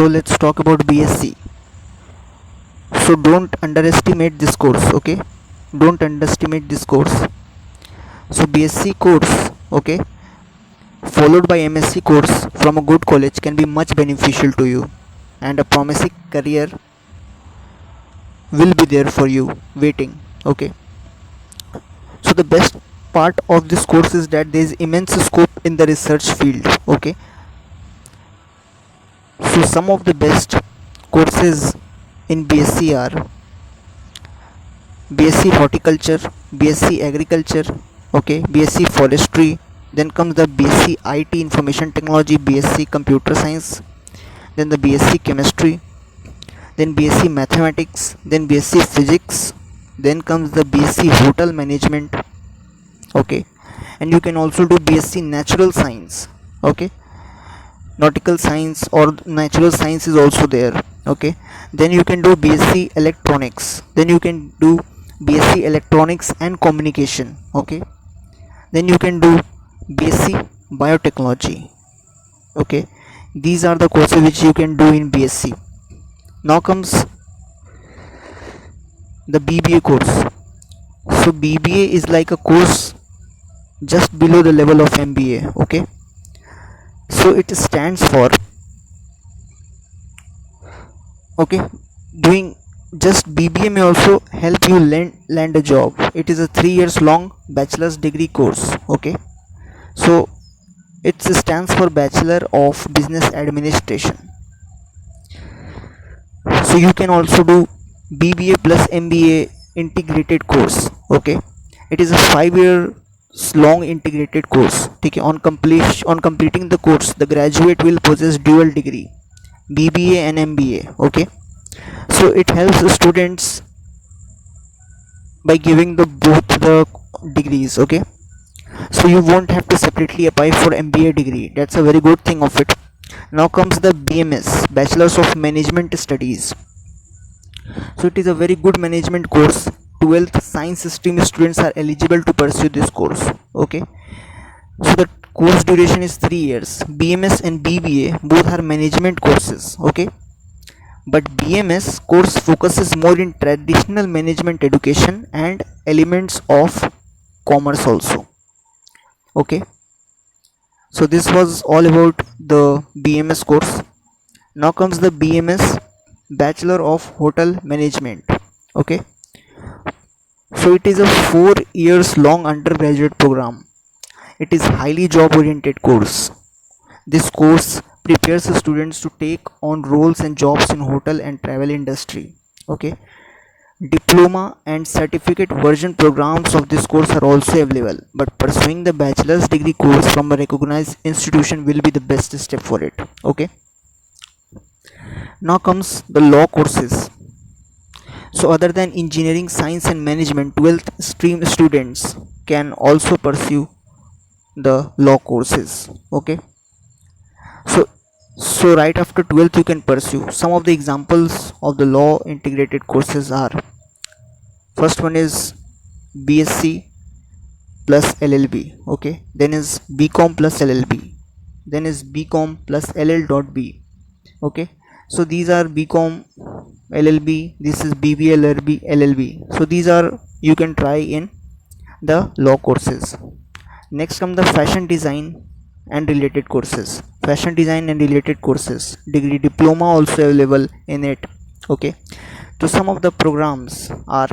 So let's talk about BSc. So don't underestimate this course, okay? Don't underestimate this course. So BSc course, okay, followed by MSc course from a good college can be much beneficial to you, and a promising career will be there for you waiting, okay? So the best part of this course is that there is immense scope in the research field, okay? So some of the best courses in BSc are BSc horticulture, BSc agriculture, okay, BSc forestry, then comes the BSc IT information technology, BSc computer science, then the BSc chemistry, then BSc mathematics, then BSc physics, then comes the BSc hotel management, okay, and you can also do BSc natural science, okay, nautical science or natural science is also there, okay. Then you can do BSc electronics, then you can do BSc electronics and communication, okay. Then you can do BSc biotechnology, okay. These are the courses which you can do in BSc. Now comes the BBA course. So BBA is like a course just below the level of MBA, okay. So it stands for, okay, doing just BBA may also help you land a job. It is a 3 years long bachelor's degree course, okay. So it stands for Bachelor of Business Administration. So you can also do BBA plus MBA integrated course, okay. It is a 5 year long integrated course, okay. On completing the course, the graduate will possess dual degree, BBA and MBA, okay. So it helps students by giving the both the degrees, okay. So you won't have to separately apply for MBA degree. That's a very good thing of it. Now comes the BMS, Bachelors of Management Studies. So it is a very good management course. 12th science stream students are eligible to pursue this course, okay. So the course duration is 3 years. BMS and BBA both are management courses, okay, but BMS course focuses more in traditional management education and elements of commerce also, okay. So this was all about the BMS course. Now comes the BMS, Bachelor of Hotel Management, okay. So it is a 4 years long undergraduate program. It is highly job oriented course. This course prepares students to take on roles and jobs in hotel and travel industry, okay. Diploma and certificate version programs of this course are also available, but pursuing the bachelor's degree course from a recognized institution will be the best step for it, okay. Now comes the law courses. So other than engineering, science and management, 12th stream students can also pursue the law courses, okay. So right after 12th you can pursue. Some of the examples of the law integrated courses are, first one is BSc plus LLB, okay. Then is BCom plus LLB, then is BCom plus LL.B, okay. So these are BCom LLB, this is BBA LLB. So these are you can try in the law courses. Next come the fashion design and related courses. Fashion design and related courses, degree diploma also available in it, okay. So some of the programs are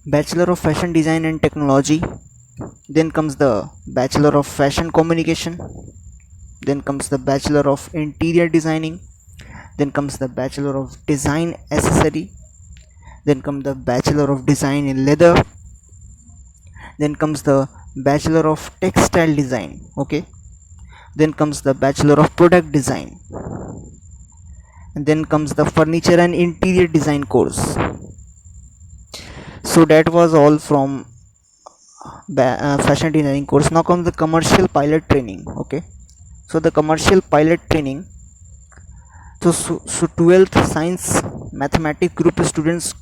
Bachelor of Fashion Design and Technology, then comes the Bachelor of Fashion Communication, then comes the Bachelor of Interior Designing, then comes the Bachelor of Design Accessory, then comes the Bachelor of Design in Leather, then comes the Bachelor of Textile Design, okay. Then comes the Bachelor of Product Design, and then comes the Furniture and Interior Design course. So that was all from fashion designing course. Now comes the commercial pilot training, okay. So the commercial pilot training, so 12th science mathematics group students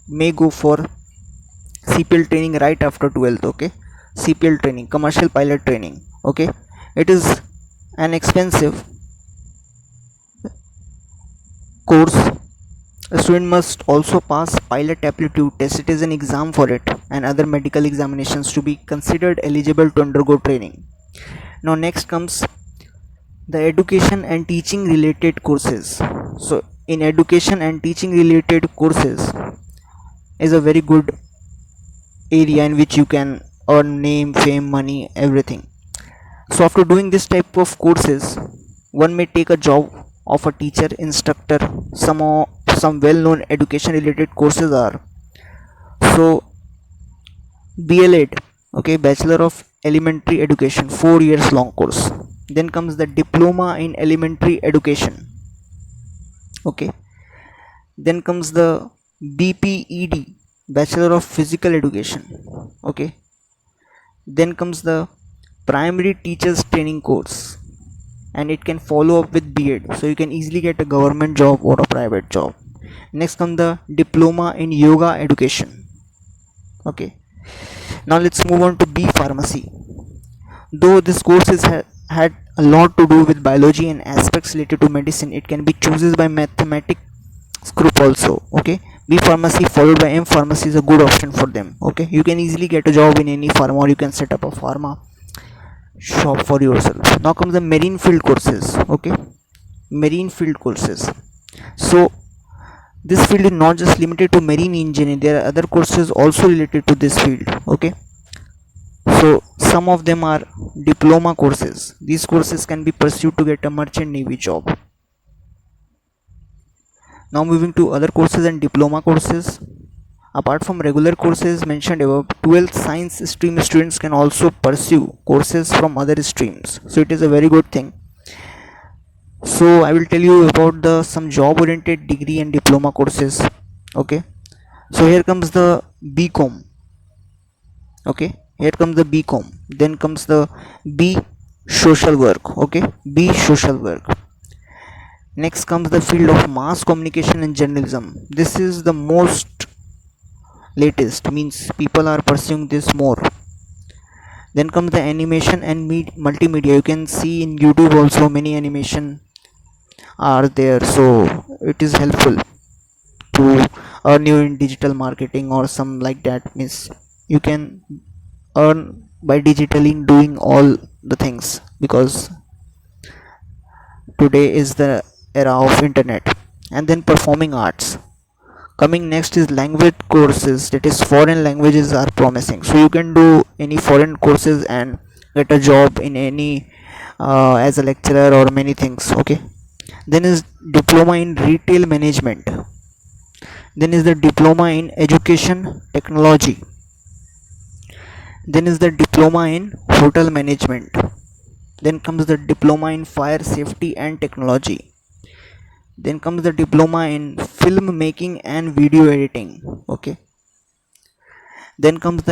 may go for CPL training right after 12th, okay. CPL training, commercial pilot training, okay. It is an expensive course, a student must also pass pilot aptitude test. It is an exam for it, and other medical examinations to be considered eligible to undergo training. Now next comes the education and teaching related courses. So in education and teaching related courses is a very good area in which you can earn name, fame, money, everything. So after doing this type of courses, one may take a job of a teacher, instructor. Some well-known education related courses are, so BLEd, okay, Bachelor of Elementary Education, 4 years long course. Then comes the Diploma in Elementary Education, okay. Then comes the BPED, Bachelor of Physical Education, okay. Then comes the Primary Teachers Training course, and it can follow up with B.Ed, so you can easily get a government job or a private job. Next comes the Diploma in Yoga Education, okay. Now let's move on to B Pharmacy. Though this course had a lot to do with biology and aspects related to medicine, it can be chosen by mathematics group also, okay. B Pharmacy followed by M Pharmacy is a good option for them, okay. You can easily get a job in any pharma, or you can set up a pharma shop for yourself. Now comes the marine field courses, okay. Marine field courses, so this field is not just limited to marine engineering, there are other courses also related to this field, okay. So some of them are diploma courses. These courses can be pursued to get a merchant navy job. Now moving to other courses and diploma courses. Apart from regular courses mentioned above, 12th science stream students can also pursue courses from other streams, so it is a very good thing. So I will tell you about the some job oriented degree and diploma courses, okay. So here comes the BCom, okay. Here comes the BCom. Then comes the B social work, okay. B social work. Next comes the field of mass communication and journalism. This is the most latest, means people are pursuing this more. Then comes the animation and multimedia. You can see in YouTube also many animation are there, so it is helpful to earn you in digital marketing or some like that, means you can earn by digitally doing all the things, because today is the era of internet. And then performing arts. Coming next is language courses, that is foreign languages are promising, so you can do any foreign courses and get a job in any as a lecturer or many things, okay. Then is diploma in retail management. Then is the diploma in education technology. Then is the diploma in hotel management. Then comes the diploma in fire safety and technology. Then comes the diploma in film making and video editing, okay. Then comes the